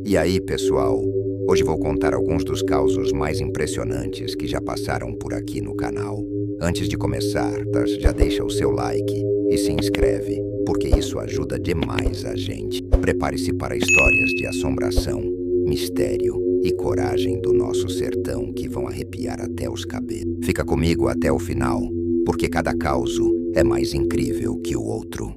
E aí, pessoal? Hoje vou contar alguns dos causos mais impressionantes que já passaram por aqui no canal. Antes de começar, já deixa o seu like e se inscreve, porque isso ajuda demais a gente. Prepare-se para histórias de assombração, mistério e coragem do nosso sertão que vão arrepiar até os cabelos. Fica comigo até o final, porque cada causo é mais incrível que o outro.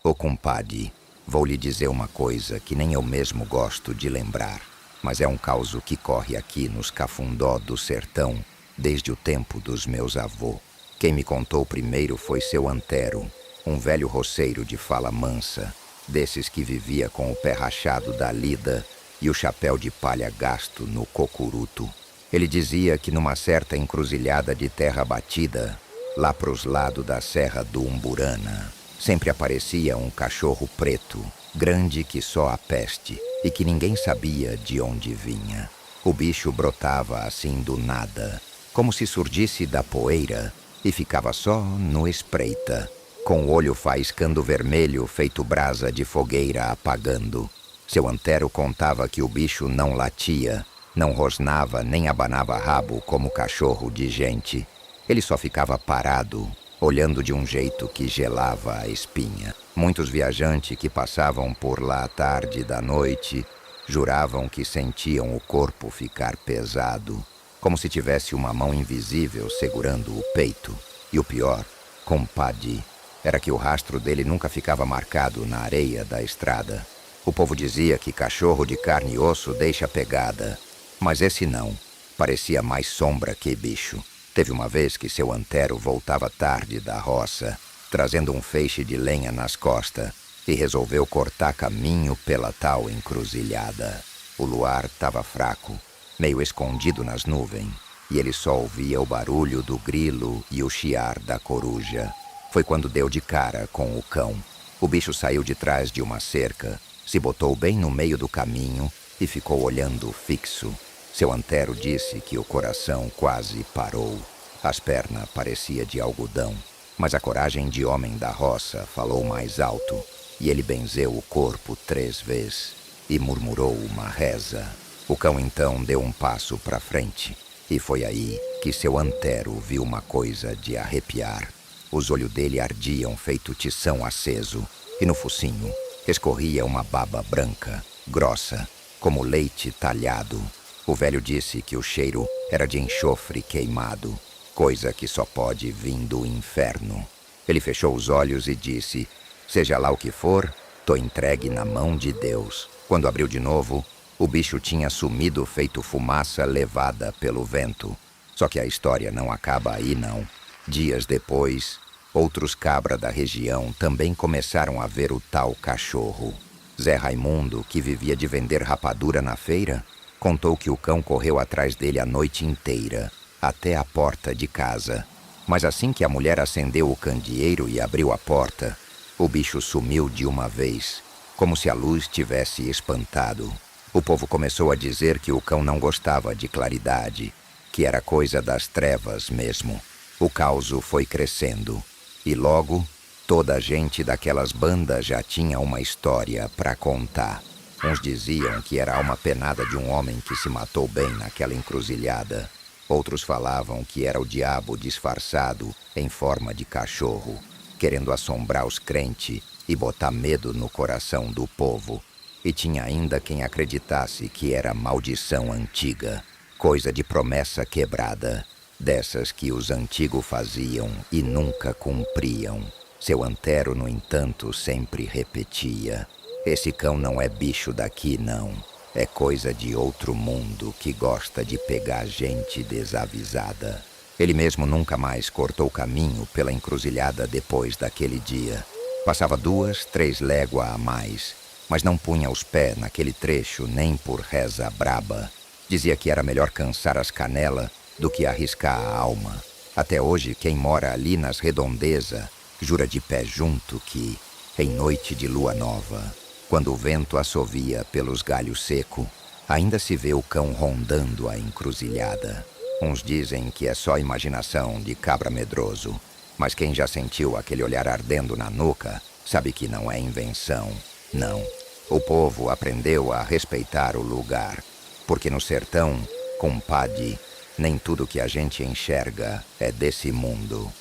Ô compadre, vou lhe dizer uma coisa que nem eu mesmo gosto de lembrar, mas é um causo que corre aqui nos cafundó do sertão desde o tempo dos meus avô. Quem me contou primeiro foi seu Antero, um velho roceiro de fala mansa, desses que vivia com o pé rachado da lida e o chapéu de palha gasto no cocuruto. Ele dizia que numa certa encruzilhada de terra batida, lá pros lados da Serra do Umburana, sempre aparecia um cachorro preto, grande que só a peste, e que ninguém sabia de onde vinha. O bicho brotava assim do nada, como se surgisse da poeira, e ficava só no espreita, com o olho faiscando vermelho feito brasa de fogueira apagando. Seu Antero contava que o bicho não latia, não rosnava nem abanava rabo como cachorro de gente. Ele só ficava parado, olhando de um jeito que gelava a espinha. Muitos viajantes que passavam por lá à tarde da noite juravam que sentiam o corpo ficar pesado, como se tivesse uma mão invisível segurando o peito. E o pior, compadre, era que o rastro dele nunca ficava marcado na areia da estrada. O povo dizia que cachorro de carne e osso deixa pegada, mas esse não, parecia mais sombra que bicho. Teve uma vez que seu Antero voltava tarde da roça, trazendo um feixe de lenha nas costas, e resolveu cortar caminho pela tal encruzilhada. O luar estava fraco, meio escondido nas nuvens, e ele só ouvia o barulho do grilo e o chiar da coruja. Foi quando deu de cara com o cão. O bicho saiu de trás de uma cerca, se botou bem no meio do caminho e ficou olhando fixo. Seu Antero disse que o coração quase parou. As pernas pareciam de algodão, mas a coragem de homem da roça falou mais alto, e ele benzeu o corpo 3 vezes e murmurou uma reza. O cão então deu um passo para frente, e foi aí que seu Antero viu uma coisa de arrepiar. Os olhos dele ardiam feito tição aceso, e no focinho escorria uma baba branca, grossa, como leite talhado. O velho disse que o cheiro era de enxofre queimado, coisa que só pode vir do inferno. Ele fechou os olhos e disse: seja lá o que for, tô entregue na mão de Deus. Quando abriu de novo, o bicho tinha sumido feito fumaça levada pelo vento. Só que a história não acaba aí não. Dias depois, outros cabra da região também começaram a ver o tal cachorro. Zé Raimundo, que vivia de vender rapadura na feira, contou que o cão correu atrás dele a noite inteira, até a porta de casa. Mas assim que a mulher acendeu o candeeiro e abriu a porta, o bicho sumiu de uma vez, como se a luz tivesse espantado. O povo começou a dizer que o cão não gostava de claridade, que era coisa das trevas mesmo. O causo foi crescendo, e logo toda a gente daquelas bandas já tinha uma história para contar. Uns diziam que era a alma penada de um homem que se matou bem naquela encruzilhada. Outros falavam que era o diabo disfarçado em forma de cachorro, querendo assombrar os crentes e botar medo no coração do povo. E tinha ainda quem acreditasse que era maldição antiga, coisa de promessa quebrada, dessas que os antigos faziam e nunca cumpriam. Seu Antero, no entanto, sempre repetia: esse cão não é bicho daqui, não. É coisa de outro mundo que gosta de pegar gente desavisada. Ele mesmo nunca mais cortou caminho pela encruzilhada depois daquele dia. Passava 2, 3 léguas a mais, mas não punha os pés naquele trecho nem por reza braba. Dizia que era melhor cansar as canelas do que arriscar a alma. Até hoje, quem mora ali nas redondezas Jura de pé junto que, em noite de lua nova, quando o vento assovia pelos galhos seco, ainda se vê o cão rondando a encruzilhada. Uns dizem que é só imaginação de cabra medroso, mas quem já sentiu aquele olhar ardendo na nuca sabe que não é invenção, não. O povo aprendeu a respeitar o lugar, porque no sertão, compadre, nem tudo que a gente enxerga é desse mundo.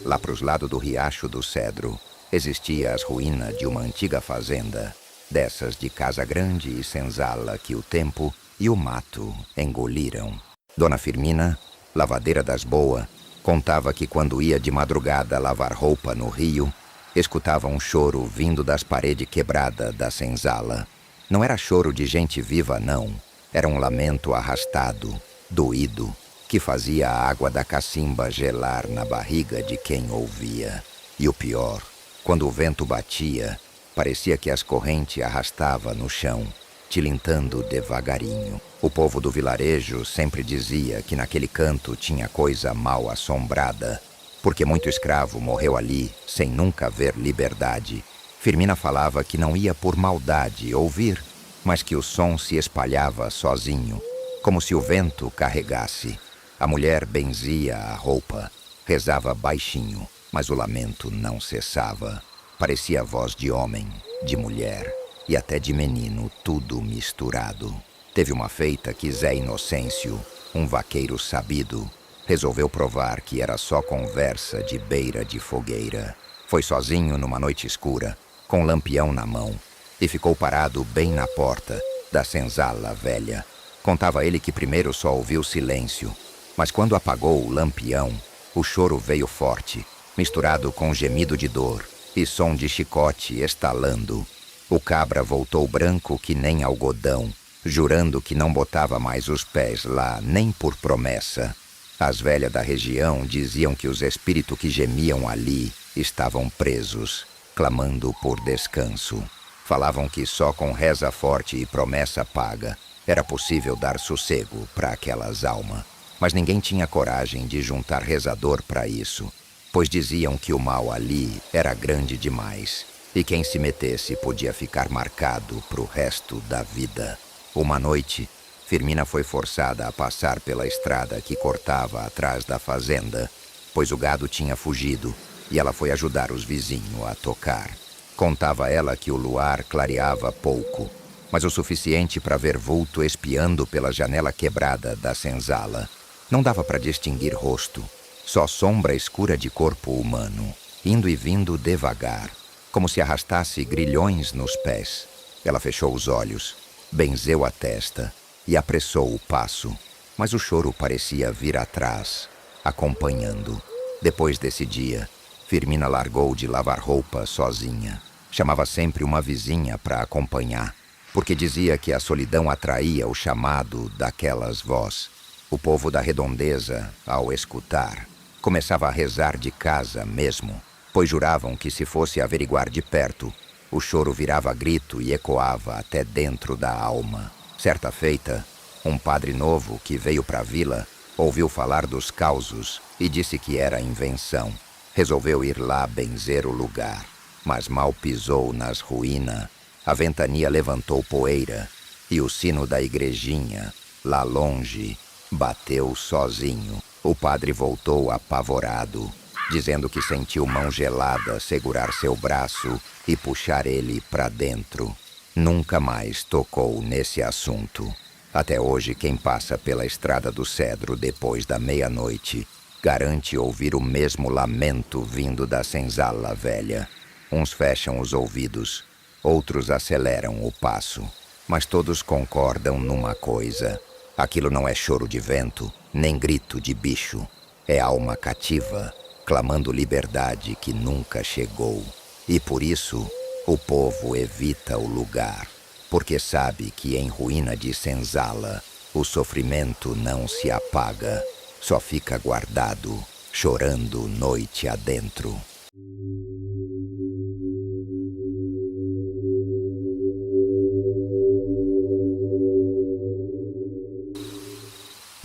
Lá pros lados do Riacho do Cedro, existia as ruínas de uma antiga fazenda, dessas de casa grande e senzala que o tempo e o mato engoliram. Dona Firmina, lavadeira das boas, contava que quando ia de madrugada lavar roupa no rio, escutava um choro vindo das paredes quebradas da senzala. Não era choro de gente viva, não. Era um lamento arrastado, doído, que fazia a água da cacimba gelar na barriga de quem ouvia. E o pior, quando o vento batia, parecia que as correntes arrastava no chão, tilintando devagarinho. O povo do vilarejo sempre dizia que naquele canto tinha coisa mal assombrada, porque muito escravo morreu ali sem nunca ver liberdade. Firmina falava que não ia por maldade ouvir, mas que o som se espalhava sozinho, como se o vento carregasse. A mulher benzia a roupa, rezava baixinho, mas o lamento não cessava. Parecia a voz de homem, de mulher e até de menino, tudo misturado. Teve uma feita que Zé Inocêncio, um vaqueiro sabido, resolveu provar que era só conversa de beira de fogueira. Foi sozinho numa noite escura, com um lampião na mão, e ficou parado bem na porta da senzala velha. Contava ele que primeiro só ouviu silêncio, mas quando apagou o lampião, o choro veio forte, misturado com gemido de dor e som de chicote estalando. O cabra voltou branco que nem algodão, jurando que não botava mais os pés lá, nem por promessa. As velhas da região diziam que os espíritos que gemiam ali estavam presos, clamando por descanso. Falavam que só com reza forte e promessa paga era possível dar sossego para aquelas almas. Mas ninguém tinha coragem de juntar rezador para isso, pois diziam que o mal ali era grande demais e quem se metesse podia ficar marcado pro resto da vida. Uma noite, Firmina foi forçada a passar pela estrada que cortava atrás da fazenda, pois o gado tinha fugido e ela foi ajudar os vizinhos a tocar. Contava ela que o luar clareava pouco, mas o suficiente para ver vulto espiando pela janela quebrada da senzala. Não dava para distinguir rosto, só sombra escura de corpo humano, indo e vindo devagar, como se arrastasse grilhões nos pés. Ela fechou os olhos, benzeu a testa e apressou o passo, mas o choro parecia vir atrás, acompanhando. Depois desse dia, Firmina largou de lavar roupa sozinha. Chamava sempre uma vizinha para acompanhar, porque dizia que a solidão atraía o chamado daquelas vozes. O povo da redondeza, ao escutar, começava a rezar de casa mesmo, pois juravam que se fosse averiguar de perto, o choro virava grito e ecoava até dentro da alma. Certa feita, um padre novo que veio para a vila ouviu falar dos causos e disse que era invenção. Resolveu ir lá benzer o lugar, mas mal pisou nas ruínas, a ventania levantou poeira e o sino da igrejinha, lá longe, bateu sozinho. O padre voltou apavorado, dizendo que sentiu mão gelada segurar seu braço e puxar ele para dentro. Nunca mais tocou nesse assunto. Até hoje, quem passa pela Estrada do Cedro depois da meia-noite garante ouvir o mesmo lamento vindo da senzala velha. Uns fecham os ouvidos, outros aceleram o passo, mas todos concordam numa coisa: aquilo não é choro de vento, nem grito de bicho. É alma cativa, clamando liberdade que nunca chegou. E por isso, o povo evita o lugar, porque sabe que em ruína de senzala, o sofrimento não se apaga, só fica guardado, chorando noite adentro.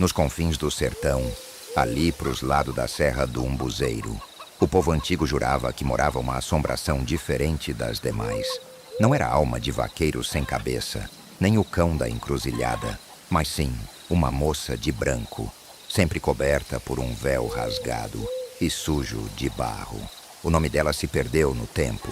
Nos confins do sertão, ali pros lados da Serra do Umbuzeiro, o povo antigo jurava que morava uma assombração diferente das demais. Não era a alma de vaqueiro sem cabeça, nem o cão da encruzilhada, mas sim uma moça de branco, sempre coberta por um véu rasgado e sujo de barro. O nome dela se perdeu no tempo,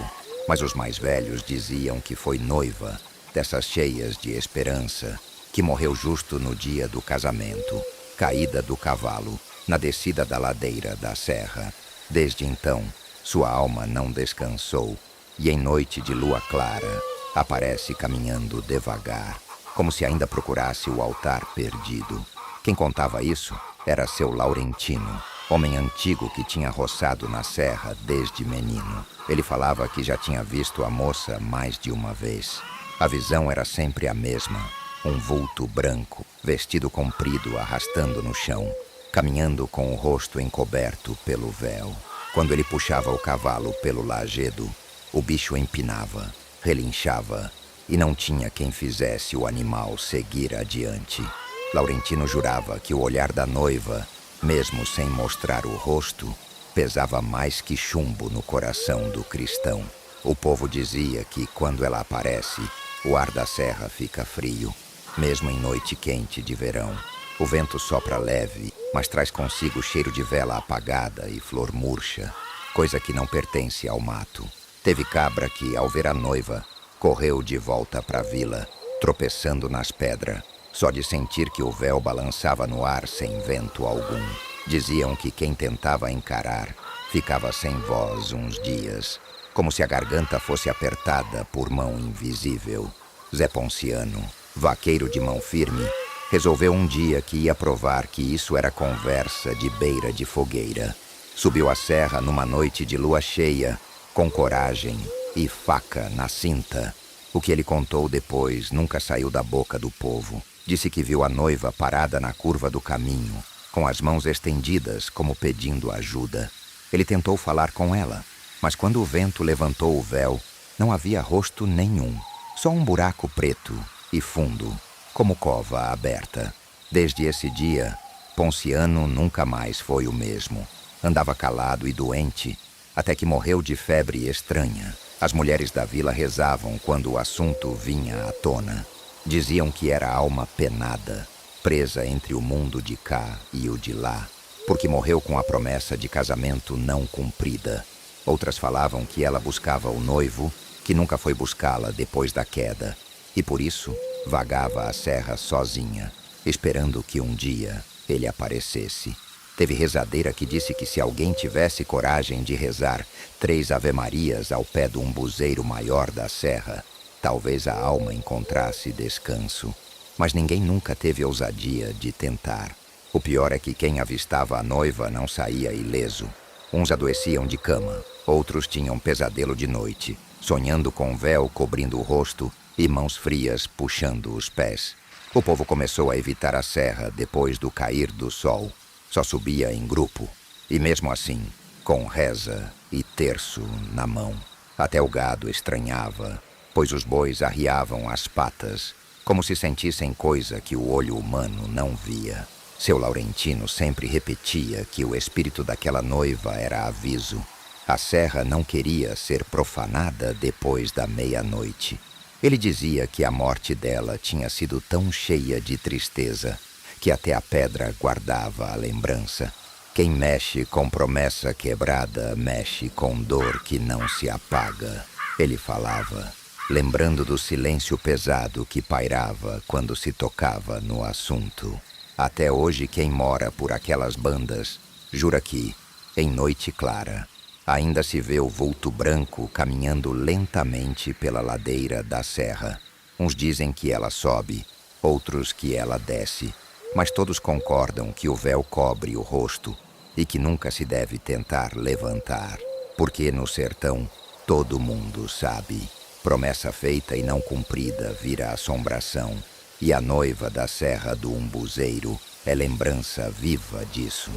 mas os mais velhos diziam que foi noiva, dessas cheias de esperança, que morreu justo no dia do casamento, caída do cavalo, na descida da ladeira da serra. Desde então, sua alma não descansou, e em noite de lua clara, aparece caminhando devagar, como se ainda procurasse o altar perdido. Quem contava isso era seu Laurentino, homem antigo que tinha roçado na serra desde menino. Ele falava que já tinha visto a moça mais de uma vez. A visão era sempre a mesma, um vulto branco, vestido comprido arrastando no chão, caminhando com o rosto encoberto pelo véu. Quando ele puxava o cavalo pelo lajedo, o bicho empinava, relinchava, e não tinha quem fizesse o animal seguir adiante. Laurentino jurava que o olhar da noiva, mesmo sem mostrar o rosto, pesava mais que chumbo no coração do cristão. O povo dizia que, quando ela aparece, o ar da serra fica frio, mesmo em noite quente de verão. O vento sopra leve, mas traz consigo cheiro de vela apagada e flor murcha, coisa que não pertence ao mato. Teve cabra que, ao ver a noiva, correu de volta para a vila, tropeçando nas pedras, só de sentir que o véu balançava no ar sem vento algum. Diziam que quem tentava encarar ficava sem voz uns dias, como se a garganta fosse apertada por mão invisível. Zé Ponciano, vaqueiro de mão firme, resolveu um dia que ia provar que isso era conversa de beira de fogueira. Subiu a serra numa noite de lua cheia, com coragem e faca na cinta. O que ele contou depois nunca saiu da boca do povo. Disse que viu a noiva parada na curva do caminho, com as mãos estendidas como pedindo ajuda. Ele tentou falar com ela, mas quando o vento levantou o véu, não havia rosto nenhum, só um buraco preto e fundo, como cova aberta. Desde esse dia, Ponciano nunca mais foi o mesmo. Andava calado e doente, até que morreu de febre estranha. As mulheres da vila rezavam quando o assunto vinha à tona. Diziam que era alma penada, presa entre o mundo de cá e o de lá, porque morreu com a promessa de casamento não cumprida. Outras falavam que ela buscava o noivo, que nunca foi buscá-la depois da queda, e por isso vagava a serra sozinha, esperando que um dia ele aparecesse. Teve rezadeira que disse que se alguém tivesse coragem de rezar 3 ave-marias ao pé do umbuzeiro maior da serra, talvez a alma encontrasse descanso. Mas ninguém nunca teve ousadia de tentar. O pior é que quem avistava a noiva não saía ileso. Uns adoeciam de cama, outros tinham pesadelo de noite, sonhando com véu cobrindo o rosto e mãos frias puxando os pés. O povo começou a evitar a serra depois do cair do sol. Só subia em grupo, e mesmo assim, com reza e terço na mão. Até o gado estranhava, pois os bois arriavam as patas, como se sentissem coisa que o olho humano não via. Seu Laurentino sempre repetia que o espírito daquela noiva era aviso. A serra não queria ser profanada depois da meia-noite. Ele dizia que a morte dela tinha sido tão cheia de tristeza que até a pedra guardava a lembrança. Quem mexe com promessa quebrada, mexe com dor que não se apaga, ele falava, lembrando do silêncio pesado que pairava quando se tocava no assunto. Até hoje quem mora por aquelas bandas jura que, em noite clara, ainda se vê o vulto branco caminhando lentamente pela ladeira da serra. Uns dizem que ela sobe, outros que ela desce, mas todos concordam que o véu cobre o rosto e que nunca se deve tentar levantar, porque no sertão todo mundo sabe. Promessa feita e não cumprida vira assombração, e a noiva da Serra do Umbuzeiro é lembrança viva disso.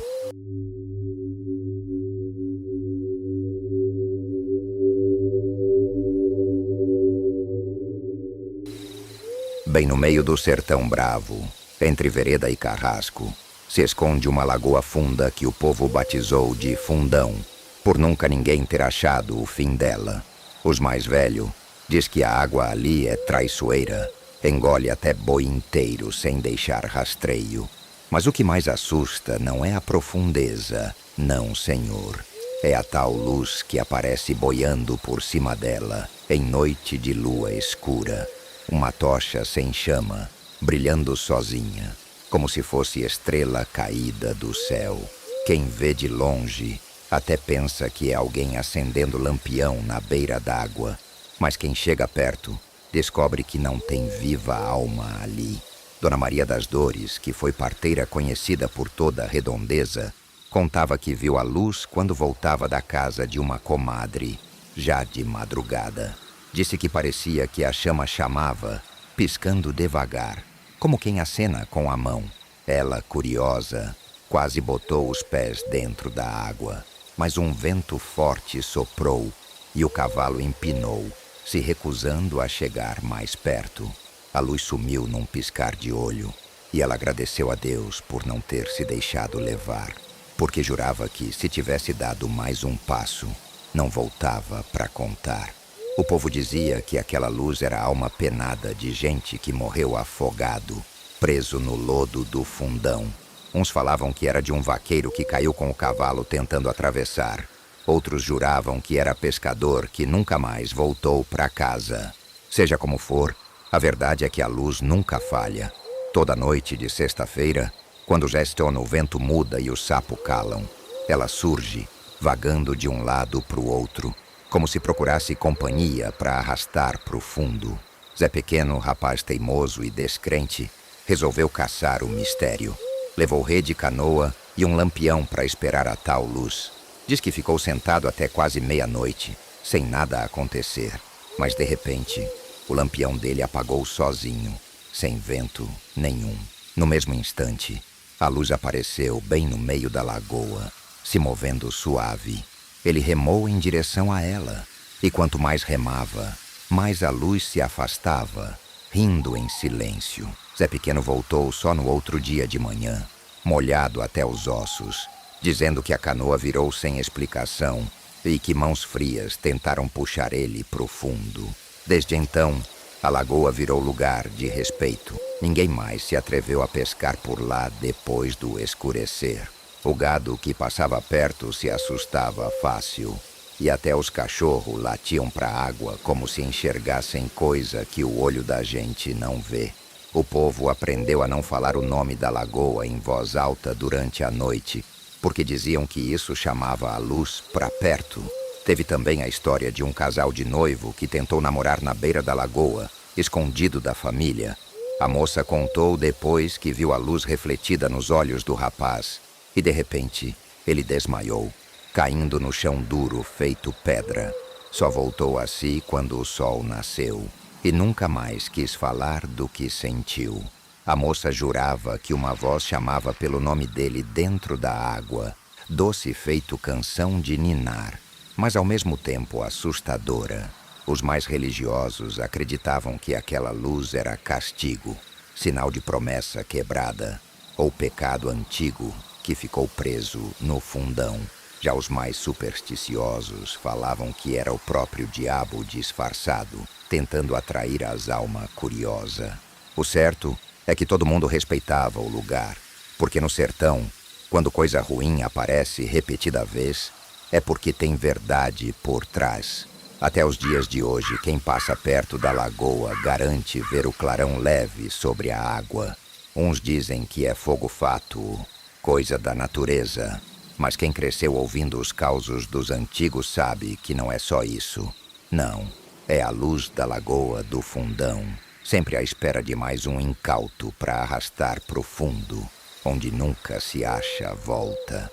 Bem no meio do sertão bravo, Entre vereda e carrasco, se esconde uma lagoa funda que o povo batizou de Fundão, por nunca ninguém ter achado o fim dela. Os mais velhos diz que a água ali é traiçoeira, engole até boi inteiro sem deixar rastreio. Mas o que mais assusta não é a profundeza, não, senhor. É a tal luz que aparece boiando por cima dela, em noite de lua escura. Uma tocha sem chama, brilhando sozinha, como se fosse estrela caída do céu. Quem vê de longe até pensa que é alguém acendendo lampião na beira d'água, mas quem chega perto descobre que não tem viva alma ali. Dona Maria das Dores, que foi parteira conhecida por toda a redondeza, contava que viu a luz quando voltava da casa de uma comadre, já de madrugada. Disse que parecia que a chama chamava, piscando devagar, como quem acena com a mão. Ela, curiosa, quase botou os pés dentro da água, mas um vento forte soprou e o cavalo empinou, se recusando a chegar mais perto. A luz sumiu num piscar de olho e ela agradeceu a Deus por não ter se deixado levar, porque jurava que, se tivesse dado mais um passo, não voltava para contar. O povo dizia que aquela luz era a alma penada de gente que morreu afogado, preso no lodo do Fundão. Uns falavam que era de um vaqueiro que caiu com o cavalo tentando atravessar. Outros juravam que era pescador que nunca mais voltou para casa. Seja como for, a verdade é que a luz nunca falha. Toda noite de sexta-feira, quando já o vento muda e o sapo calam, ela surge, vagando de um lado para o outro, como se procurasse companhia para arrastar para o fundo. Zé Pequeno, rapaz teimoso e descrente, resolveu caçar o mistério. Levou rede, canoa e um lampião para esperar a tal luz. Diz que ficou sentado até quase meia-noite, sem nada acontecer. Mas, de repente, o lampião dele apagou sozinho, sem vento nenhum. No mesmo instante, a luz apareceu bem no meio da lagoa, se movendo suave. Ele remou em direção a ela, e quanto mais remava, mais a luz se afastava, rindo em silêncio. Zé Pequeno voltou só no outro dia de manhã, molhado até os ossos, dizendo que a canoa virou sem explicação e que mãos frias tentaram puxar ele pro fundo. Desde então, a lagoa virou lugar de respeito. Ninguém mais se atreveu a pescar por lá depois do escurecer. O gado que passava perto se assustava fácil, e até os cachorros latiam para a água como se enxergassem coisa que o olho da gente não vê. O povo aprendeu a não falar o nome da lagoa em voz alta durante a noite, porque diziam que isso chamava a luz para perto. Teve também a história de um casal de noivo que tentou namorar na beira da lagoa, escondido da família. A moça contou depois que viu a luz refletida nos olhos do rapaz e, de repente, ele desmaiou, caindo no chão duro feito pedra. Só voltou a si quando o sol nasceu e nunca mais quis falar do que sentiu. A moça jurava que uma voz chamava pelo nome dele dentro da água, doce feito canção de ninar, mas ao mesmo tempo assustadora. Os mais religiosos acreditavam que aquela luz era castigo, sinal de promessa quebrada, ou pecado antigo que ficou preso no fundão. Já os mais supersticiosos falavam que era o próprio diabo disfarçado, tentando atrair as almas curiosas. O certo é que todo mundo respeitava o lugar, porque no sertão, quando coisa ruim aparece repetida vez, é porque tem verdade por trás. Até os dias de hoje, quem passa perto da lagoa garante ver o clarão leve sobre a água. Uns dizem que é fogo fátuo, coisa da natureza, mas quem cresceu ouvindo os causos dos antigos sabe que não é só isso. Não, é a luz da lagoa do Fundão, sempre à espera de mais um incauto para arrastar pro fundo, onde nunca se acha volta.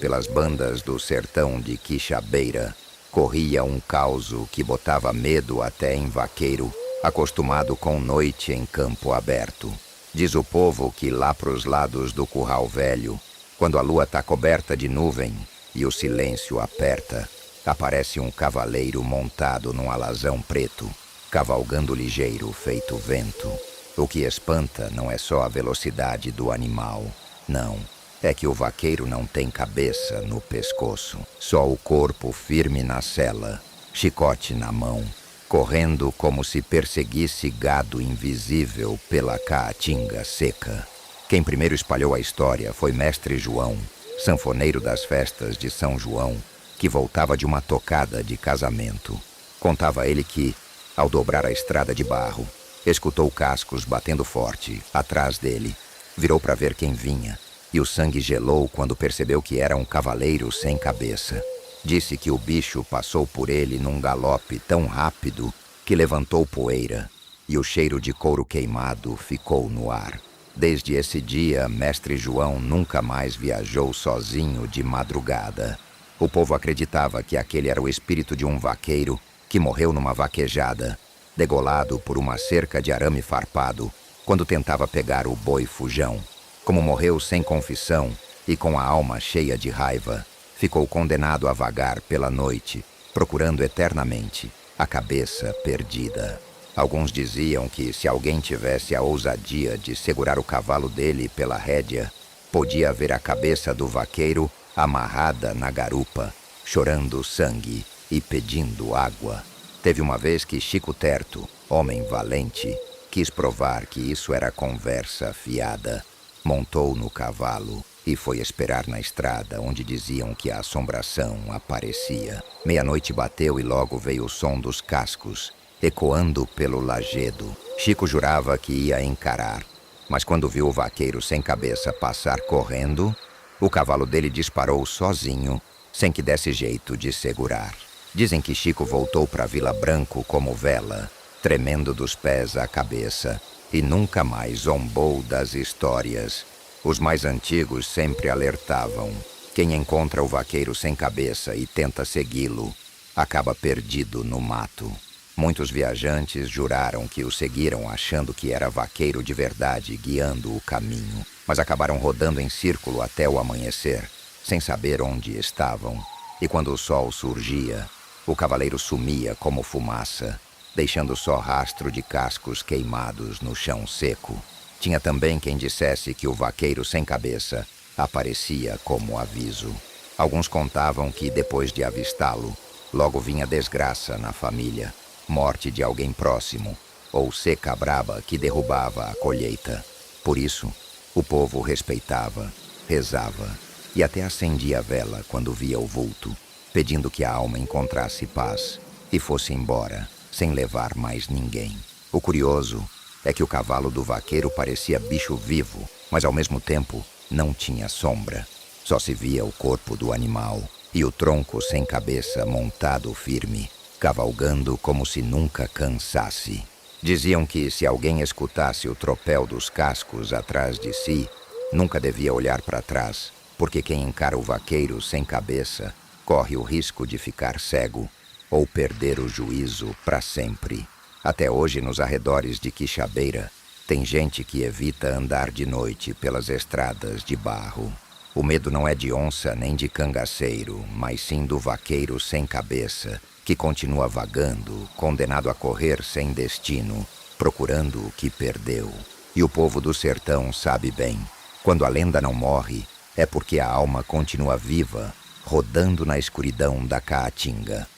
Pelas bandas do sertão de Quixabeira, corria um causo que botava medo até em vaqueiro, acostumado com noite em campo aberto. Diz o povo que lá pros lados do Curral Velho, quando a lua tá coberta de nuvem, e o silêncio aperta, aparece um cavaleiro montado num alazão preto, cavalgando ligeiro feito vento. O que espanta não é só a velocidade do animal, não. É que o vaqueiro não tem cabeça no pescoço, só o corpo firme na sela, chicote na mão, correndo como se perseguisse gado invisível pela caatinga seca. Quem primeiro espalhou a história foi Mestre João, sanfoneiro das festas de São João, que voltava de uma tocada de casamento. Contava ele que, ao dobrar a estrada de barro, escutou cascos batendo forte atrás dele, virou para ver quem vinha, e o sangue gelou quando percebeu que era um cavaleiro sem cabeça. Disse que o bicho passou por ele num galope tão rápido que levantou poeira, e o cheiro de couro queimado ficou no ar. Desde esse dia, Mestre João nunca mais viajou sozinho de madrugada. O povo acreditava que aquele era o espírito de um vaqueiro que morreu numa vaquejada, degolado por uma cerca de arame farpado, quando tentava pegar o boi fujão. Como morreu sem confissão e com a alma cheia de raiva, ficou condenado a vagar pela noite, procurando eternamente a cabeça perdida. Alguns diziam que se alguém tivesse a ousadia de segurar o cavalo dele pela rédea, podia ver a cabeça do vaqueiro amarrada na garupa, chorando sangue e pedindo água. Teve uma vez que Chico Terto, homem valente, quis provar que isso era conversa fiada. Montou no cavalo e foi esperar na estrada, onde diziam que a assombração aparecia. Meia-noite bateu e logo veio o som dos cascos, ecoando pelo lajedo. Chico jurava que ia encarar, mas quando viu o vaqueiro sem cabeça passar correndo, o cavalo dele disparou sozinho, sem que desse jeito de segurar. Dizem que Chico voltou para Vila Branco como vela, tremendo dos pés à cabeça, e nunca mais zombou das histórias. Os mais antigos sempre alertavam: quem encontra o vaqueiro sem cabeça e tenta segui-lo, acaba perdido no mato. Muitos viajantes juraram que o seguiram achando que era vaqueiro de verdade guiando o caminho, mas acabaram rodando em círculo até o amanhecer, sem saber onde estavam. E quando o sol surgia, o cavaleiro sumia como fumaça, deixando só rastro de cascos queimados no chão seco. Tinha também quem dissesse que o vaqueiro sem cabeça aparecia como aviso. Alguns contavam que depois de avistá-lo, logo vinha desgraça na família, morte de alguém próximo, ou seca braba que derrubava a colheita. Por isso, o povo respeitava, rezava e até acendia a vela quando via o vulto, pedindo que a alma encontrasse paz e fosse embora, sem levar mais ninguém. O curioso é que o cavalo do vaqueiro parecia bicho vivo, mas ao mesmo tempo não tinha sombra. Só se via o corpo do animal e o tronco sem cabeça montado firme, cavalgando como se nunca cansasse. Diziam que se alguém escutasse o tropel dos cascos atrás de si, nunca devia olhar para trás, porque quem encara o vaqueiro sem cabeça corre o risco de ficar cego ou perder o juízo para sempre. Até hoje, nos arredores de Quixabeira, tem gente que evita andar de noite pelas estradas de barro. O medo não é de onça nem de cangaceiro, mas sim do vaqueiro sem cabeça, que continua vagando, condenado a correr sem destino, procurando o que perdeu. E o povo do sertão sabe bem, quando a lenda não morre, é porque a alma continua viva, rodando na escuridão da caatinga.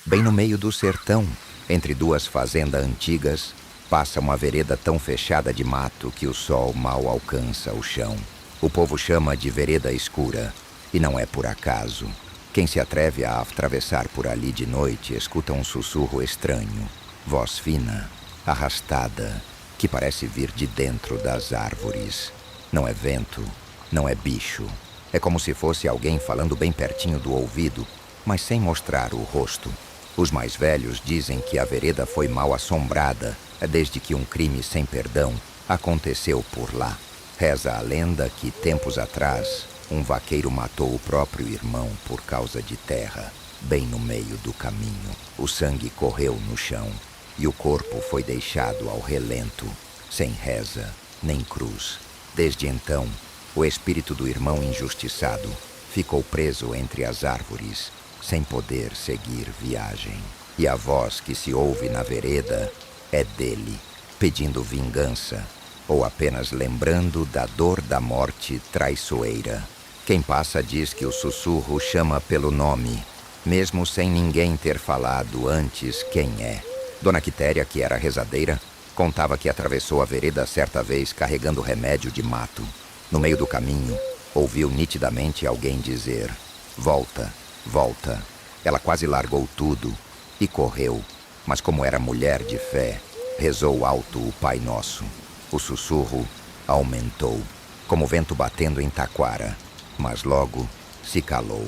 Bem no meio do sertão, entre duas fazendas antigas, passa uma vereda tão fechada de mato que o sol mal alcança o chão. O povo chama de vereda escura, e não é por acaso. Quem se atreve a atravessar por ali de noite escuta um sussurro estranho, voz fina, arrastada, que parece vir de dentro das árvores. Não é vento, não é bicho. É como se fosse alguém falando bem pertinho do ouvido, mas sem mostrar o rosto. Os mais velhos dizem que a vereda foi mal assombrada desde que um crime sem perdão aconteceu por lá. Reza a lenda que, tempos atrás, um vaqueiro matou o próprio irmão por causa de terra. bem no meio do caminho. O sangue correu no chão e o corpo foi deixado ao relento, sem reza nem cruz. Desde então, o espírito do irmão injustiçado ficou preso entre as árvores, sem poder seguir viagem. E a voz que se ouve na vereda é dele, pedindo vingança, ou apenas lembrando da dor da morte traiçoeira. Quem passa diz que o sussurro chama pelo nome, mesmo sem ninguém ter falado antes quem é. Dona Quitéria, que era rezadeira, contava que atravessou a vereda certa vez carregando remédio de mato. No meio do caminho, ouviu nitidamente alguém dizer: "Volta, volta." Ela quase largou tudo e correu, mas como era mulher de fé, rezou alto o Pai Nosso. O sussurro aumentou, como vento batendo em taquara, mas logo se calou.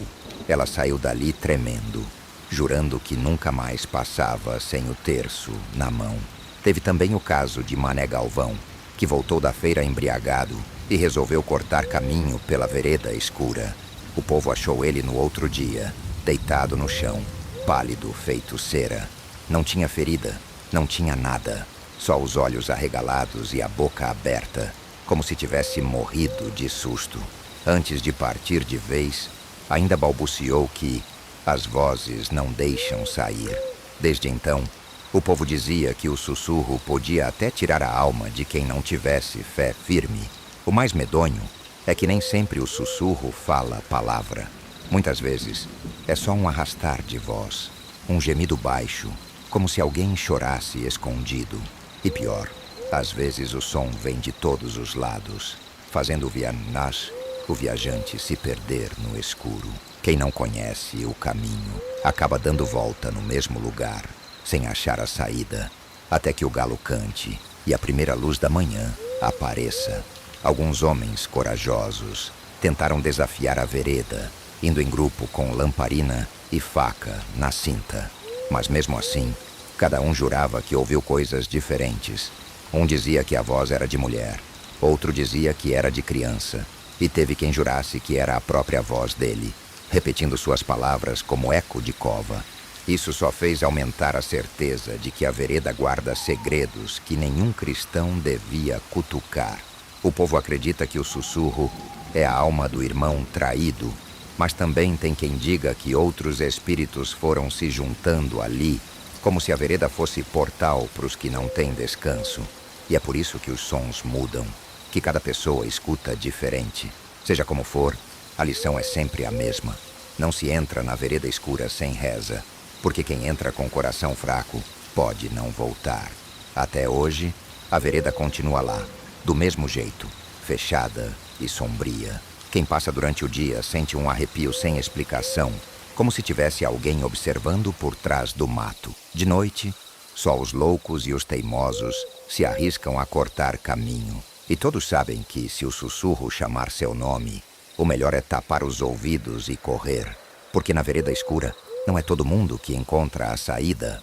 Ela saiu dali tremendo, jurando que nunca mais passava sem o terço na mão. Teve também o caso de Mané Galvão, que voltou da feira embriagado e resolveu cortar caminho pela vereda escura. O povo achou ele no outro dia, deitado no chão, pálido feito cera. Não tinha ferida, não tinha nada, só os olhos arregalados e a boca aberta, como se tivesse morrido de susto. Antes de partir de vez, ainda balbuciou que as vozes não deixam sair. Desde então, o povo dizia que o sussurro podia até tirar a alma de quem não tivesse fé firme. O mais medonho é que nem sempre o sussurro fala a palavra. Muitas vezes é só um arrastar de voz, um gemido baixo, como se alguém chorasse escondido. E pior, às vezes o som vem de todos os lados, fazendo o viajante se perder no escuro. Quem não conhece o caminho acaba dando volta no mesmo lugar, sem achar a saída, até que o galo cante e a primeira luz da manhã apareça. Alguns homens corajosos tentaram desafiar a vereda, indo em grupo com lamparina e faca na cinta. Mas mesmo assim, cada um jurava que ouviu coisas diferentes. Um dizia que a voz era de mulher, outro dizia que era de criança, e teve quem jurasse que era a própria voz dele, repetindo suas palavras como eco de cova. Isso só fez aumentar a certeza de que a vereda guarda segredos que nenhum cristão devia cutucar. O povo acredita que o sussurro é a alma do irmão traído, mas também tem quem diga que outros espíritos foram se juntando ali, como se a vereda fosse portal para os que não têm descanso. E é por isso que os sons mudam, que cada pessoa escuta diferente. Seja como for, a lição é sempre a mesma. Não se entra na vereda escura sem reza, porque quem entra com o coração fraco pode não voltar. Até hoje, a vereda continua lá, do mesmo jeito, fechada e sombria. Quem passa durante o dia sente um arrepio sem explicação, como se tivesse alguém observando por trás do mato. De noite, só os loucos e os teimosos se arriscam a cortar caminho. E todos sabem que, se o sussurro chamar seu nome, o melhor é tapar os ouvidos e correr, porque na vereda escura não é todo mundo que encontra a saída.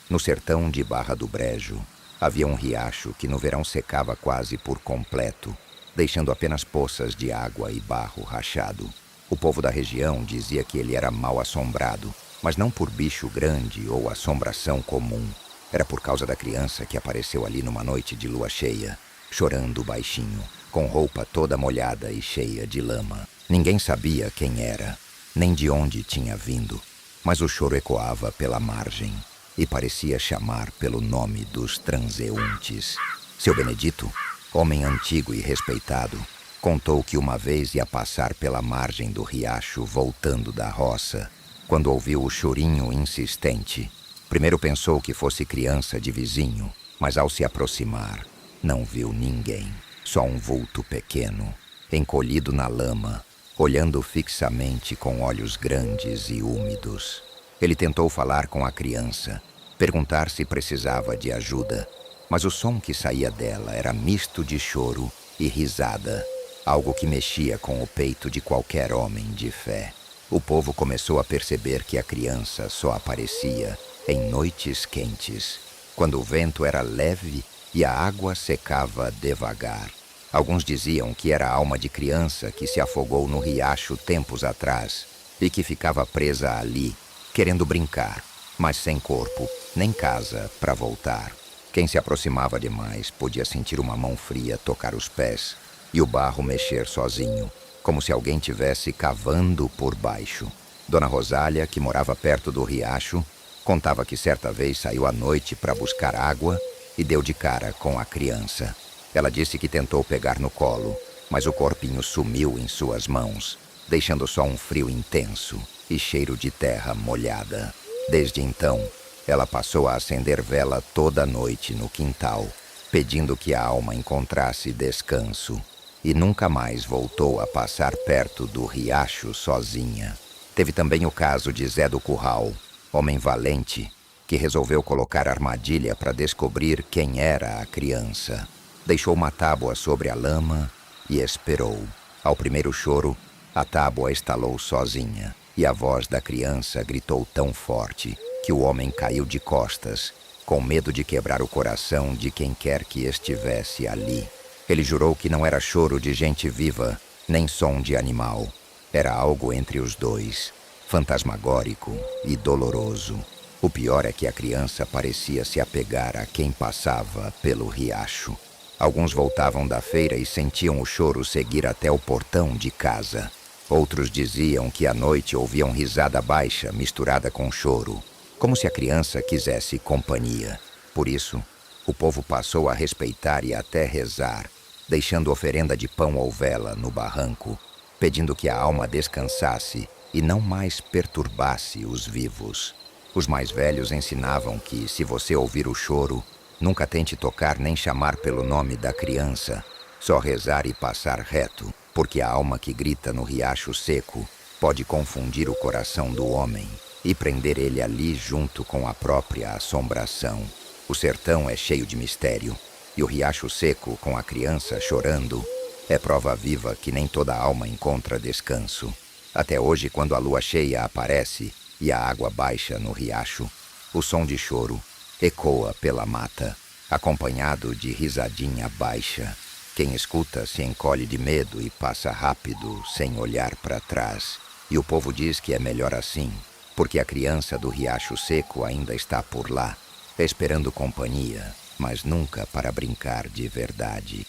No sertão de Barra do Brejo, havia um riacho que no verão secava quase por completo, deixando apenas poças de água e barro rachado. O povo da região dizia que ele era mal assombrado, mas não por bicho grande ou assombração comum. Era por causa da criança que apareceu ali numa noite de lua cheia, chorando baixinho, com roupa toda molhada e cheia de lama. Ninguém sabia quem era, nem de onde tinha vindo, mas o choro ecoava pela margem e parecia chamar pelo nome dos transeuntes. Seu Benedito, homem antigo e respeitado, contou que uma vez ia passar pela margem do riacho voltando da roça, quando ouviu o chorinho insistente. Primeiro pensou que fosse criança de vizinho, mas ao se aproximar, não viu ninguém, só um vulto pequeno, encolhido na lama, olhando fixamente com olhos grandes e úmidos. Ele tentou falar com a criança, perguntar se precisava de ajuda, mas o som que saía dela era misto de choro e risada, algo que mexia com o peito de qualquer homem de fé. O povo começou a perceber que a criança só aparecia em noites quentes, quando o vento era leve e a água secava devagar. Alguns diziam que era a alma de criança que se afogou no riacho tempos atrás e que ficava presa ali, querendo brincar, mas sem corpo, nem casa para voltar. Quem se aproximava demais podia sentir uma mão fria tocar os pés e o barro mexer sozinho, como se alguém tivesse cavando por baixo. Dona Rosália, que morava perto do riacho, contava que certa vez saiu à noite para buscar água e deu de cara com a criança. Ela disse que tentou pegar no colo, mas o corpinho sumiu em suas mãos, deixando só um frio intenso e cheiro de terra molhada. Desde então, ela passou a acender vela toda noite no quintal, pedindo que a alma encontrasse descanso, e nunca mais voltou a passar perto do riacho sozinha. Teve também o caso de Zé do Curral, homem valente, que resolveu colocar armadilha para descobrir quem era a criança. Deixou uma tábua sobre a lama e esperou. Ao primeiro choro, a tábua estalou sozinha e a voz da criança gritou tão forte que o homem caiu de costas, com medo de quebrar o coração de quem quer que estivesse ali. Ele jurou que não era choro de gente viva, nem som de animal. Era algo entre os dois, fantasmagórico e doloroso. O pior é que a criança parecia se apegar a quem passava pelo riacho. Alguns voltavam da feira e sentiam o choro seguir até o portão de casa. Outros diziam que à noite ouviam risada baixa misturada com choro, como se a criança quisesse companhia. Por isso, o povo passou a respeitar e até rezar, deixando oferenda de pão ou vela no barranco, pedindo que a alma descansasse e não mais perturbasse os vivos. Os mais velhos ensinavam que, se você ouvir o choro, nunca tente tocar nem chamar pelo nome da criança, só rezar e passar reto, porque a alma que grita no riacho seco pode confundir o coração do homem e prender ele ali junto com a própria assombração. O sertão é cheio de mistério, e o riacho seco, com a criança chorando, é prova viva que nem toda alma encontra descanso. Até hoje, quando a lua cheia aparece e a água baixa no riacho, o som de choro ecoa pela mata, acompanhado de risadinha baixa. Quem escuta se encolhe de medo e passa rápido, sem olhar para trás. E o povo diz que é melhor assim, porque a criança do riacho seco ainda está por lá, esperando companhia, mas nunca para brincar de verdade.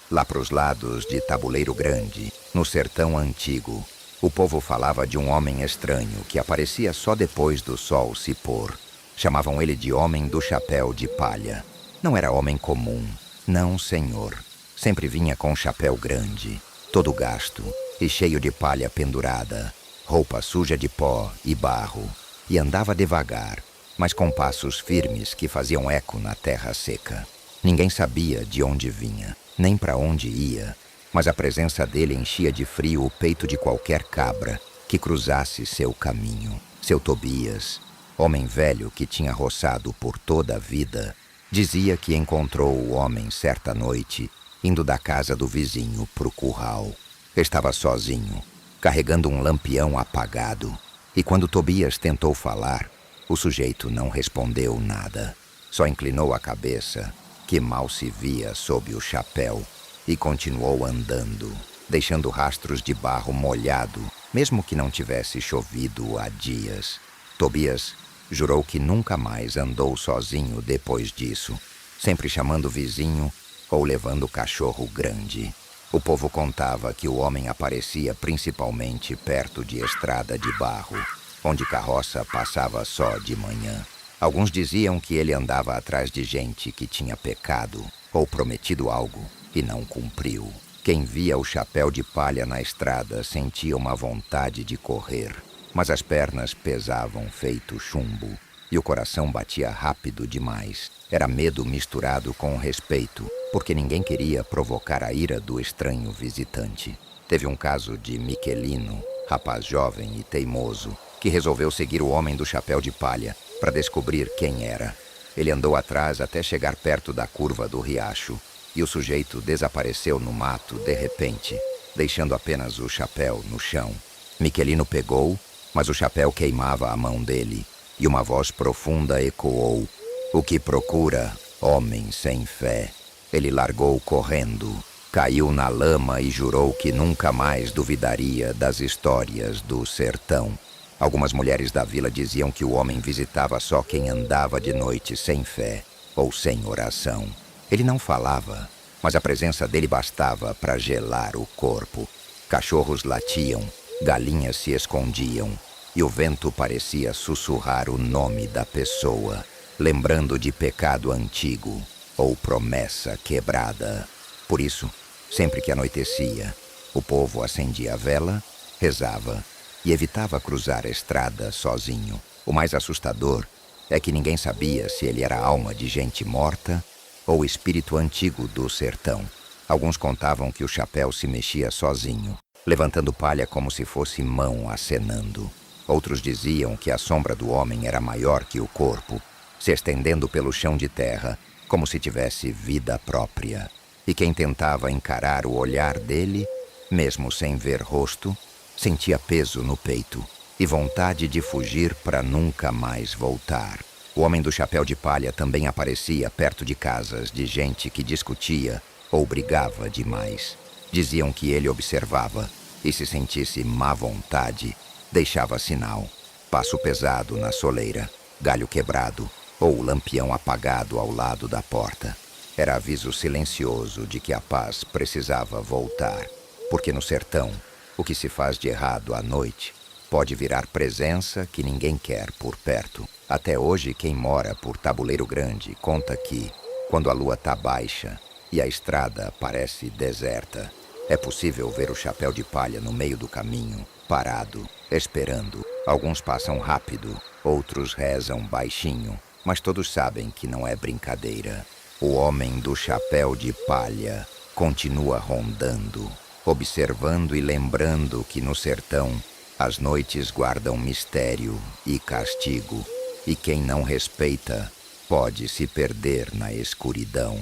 Lá pros lados de Tabuleiro Grande, no sertão antigo, o povo falava de um homem estranho que aparecia só depois do sol se pôr. Chamavam ele de Homem do Chapéu de Palha. Não era homem comum, não, senhor. Sempre vinha com um chapéu grande, todo gasto e cheio de palha pendurada, roupa suja de pó e barro, e andava devagar, mas com passos firmes que faziam eco na terra seca. Ninguém sabia de onde vinha, nem para onde ia, mas a presença dele enchia de frio o peito de qualquer cabra que cruzasse seu caminho. Seu Tobias, homem velho que tinha roçado por toda a vida, dizia que encontrou o homem certa noite indo da casa do vizinho pro curral. Estava sozinho, carregando um lampião apagado, e quando Tobias tentou falar, o sujeito não respondeu nada. Só inclinou a cabeça, que mal se via sob o chapéu, e continuou andando, deixando rastros de barro molhado, mesmo que não tivesse chovido há dias. Tobias jurou que nunca mais andou sozinho depois disso, sempre chamando o vizinho ou levando o cachorro grande. O povo contava que o homem aparecia principalmente perto de estrada de barro, onde carroça passava só de manhã. Alguns diziam que ele andava atrás de gente que tinha pecado ou prometido algo e não cumpriu. Quem via o chapéu de palha na estrada sentia uma vontade de correr, mas as pernas pesavam feito chumbo e o coração batia rápido demais. Era medo misturado com respeito, porque ninguém queria provocar a ira do estranho visitante. Teve um caso de Miquelino, rapaz jovem e teimoso, que resolveu seguir o homem do chapéu de palha para descobrir quem era. Ele andou atrás até chegar perto da curva do riacho, e o sujeito desapareceu no mato de repente, deixando apenas o chapéu no chão. Michelino pegou, mas o chapéu queimava a mão dele, e uma voz profunda ecoou: "O que procura, homem sem fé?" Ele largou correndo, caiu na lama e jurou que nunca mais duvidaria das histórias do sertão. Algumas mulheres da vila diziam que o homem visitava só quem andava de noite sem fé ou sem oração. Ele não falava, mas a presença dele bastava para gelar o corpo. Cachorros latiam, galinhas se escondiam, e o vento parecia sussurrar o nome da pessoa, lembrando de pecado antigo ou promessa quebrada. Por isso, sempre que anoitecia, o povo acendia a vela, rezava e evitava cruzar a estrada sozinho. O mais assustador é que ninguém sabia se ele era alma de gente morta ou espírito antigo do sertão. Alguns contavam que o chapéu se mexia sozinho, levantando palha como se fosse mão acenando. Outros diziam que a sombra do homem era maior que o corpo, se estendendo pelo chão de terra, como se tivesse vida própria. E quem tentava encarar o olhar dele, mesmo sem ver rosto, sentia peso no peito e vontade de fugir para nunca mais voltar. O homem do chapéu de palha também aparecia perto de casas de gente que discutia ou brigava demais. Diziam que ele observava e, se sentisse má vontade, deixava sinal: passo pesado na soleira, galho quebrado ou lampião apagado ao lado da porta. Era aviso silencioso de que a paz precisava voltar, porque no sertão, o que se faz de errado à noite pode virar presença que ninguém quer por perto. Até hoje, quem mora por Tabuleiro Grande conta que, quando a lua tá baixa e a estrada parece deserta, é possível ver o chapéu de palha no meio do caminho, parado, esperando. Alguns passam rápido, outros rezam baixinho, mas todos sabem que não é brincadeira. O homem do chapéu de palha continua rondando, observando e lembrando que no sertão as noites guardam mistério e castigo, e quem não respeita pode se perder na escuridão.